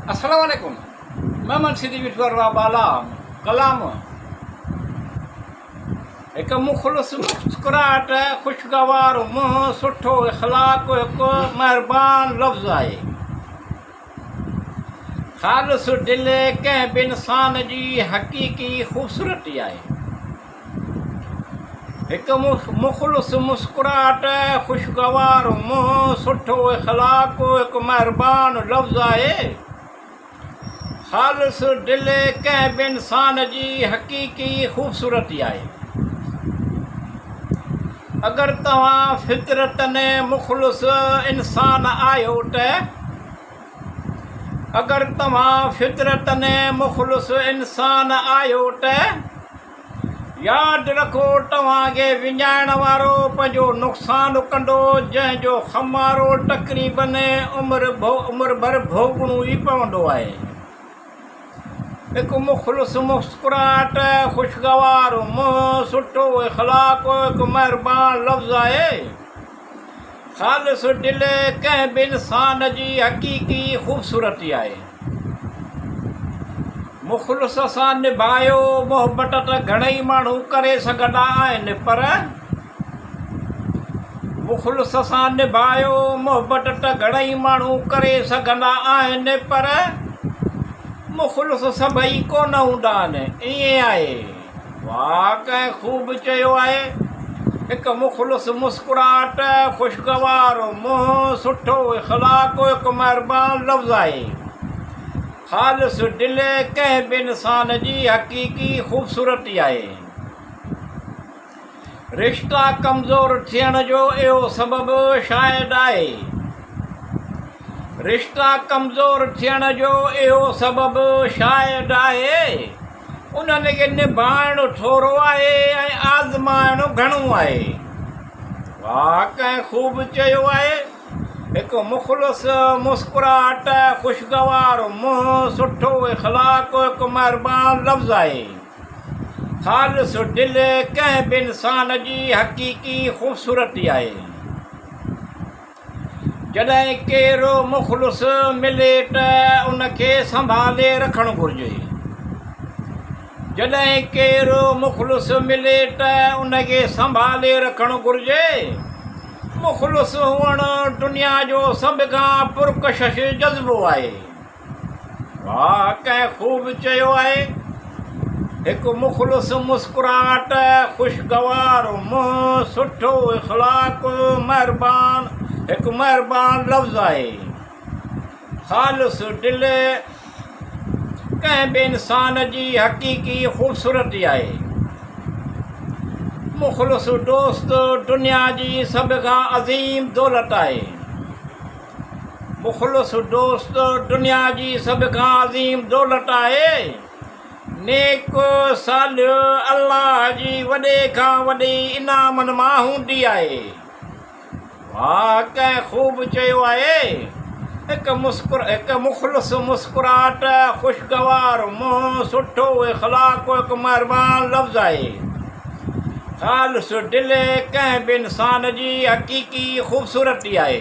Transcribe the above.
अस्सलाम वालेकुम। मैं मनसिदी विश्वरवा बाला कलाम एक मुखलस मुस्कुराहट खुशगवार मुंह सुठो इख़लाक़ हिकु महिरबान लफ़्ज़ आहे। ख़ालिस दिल कंहिं बि इंसान जी हक़ीक़ी ख़ूबसूरती आहे। हिकु मुखलस मुस्कुराहट खुशगवार मुंह सुठो इख़लाक़ हिकु महिरबान लफ़्ज़ आहे। ख़ालिस दिल कंहिं बि इंसान जी हक़ीक़ी ख़ूबसूरती आहे। अगरि तव्हां फितरतन मुख़लिस इंसान आहियो अगरि तव्हां फितरतन मुख़लिस इंसान आहियो यादि रखो तव्हांखे विञाइण वारो पंहिंजो नुक़सानु कंदो, जंहिंजो ख़मारो तक़रीबन उमिरि भर भोगणो ई पवंदो आहे। हिकु मुख़लिस मुस्कुराहट खुशगवार मुंहुं सुठो इख़लाक़ हिकु महिरबान लफ़्ज़ आहे। ख़ालिस दिल कंहिं बि इंसान जी हक़ीक़ी ख़ूबसूरती आहे। मुख़लिस सां निभायो मोहबत त घणेई माण्हू करे सघंदा आहिनि, पर मुख़लिस सां निभायो मोहबत त घणेई माण्हू करे सघंदा आहिनि, पर मुख़लिस सभई कोन हूंदा आहिनि। ईअं आहे। वाह, कंहिं ख़ूब चयो आहे। हिकु मुख़लिस मुस्कुराहट खुशगवार मुंहुं सुठो इख़लाक़ हिकु महिरबान लफ़्ज़ आहे। ख़ालिस दिल कंहिं बि इंसान जी हक़ीक़ी ख़ूबसूरती आहे। रिश्ता कमज़ोर थियण जो इहो सबबु शायदि आहे। रिश्ता कमज़ोर थियण जो इहो सबबु शायदि आहे। उन्हनि खे निभाइणु थोरो आहे ऐं आज़माइणु घणो आहे। वाह, कंहिं ख़ूब चयो आहे। हिकु मुख़लिस मुस्कुराहट खुशगवार मुंहुं सुठो इख़लाक़ हिकु महिरबान लफ़्ज़ आहे। ख़ालिस दिल कंहिं बि इंसान जी हक़ीक़ी ख़ूबसूरती आहे। जॾहिं केरु मुख़लिस मिले त उनखे संभाले रखणु घुरिजे। जॾहिं केरु मुख़लिस मिले त उनखे संभाले रखणु घुरिजे। मुख़लिस हुअणु दुनिया जो सभ खां पुरकशिश जज़्बो आहे। वाह, कंहिं ख़ूब चयो आहे। हिकु मुख़लिस मुस्कुराहट खुशगवार मुंहुं सुठो इख़लाक़ महिरबान हिकु महिरबान लफ़्ज़ आहे। ख़ालिस दिल कंहिं बि इंसान जी हक़ीक़ी ख़ूबसूरती आहे। मुख़लिस दोस्त दुनिया जी सभ खां अज़ीम दौलत आहे। मुख़लिस दोस्त दुनिया जी सभ खां अज़ीम दौलत आहे। नेक सालिह अल्लाह जी वॾे खां वॾी इनामनि मां हूंदी आहे। वाह, कंहिं ख़ूब चयो आहे। हिकु मुख़लिस मुस्कुराहट खुशगवार मुंहुं सुठो इख़लाक़ हिकु महिरबान लफ़्ज़ आहे। ख़ालिस दिल कंहिं बि इंसान जी हक़ीक़ी ख़ूबसूरती आहे।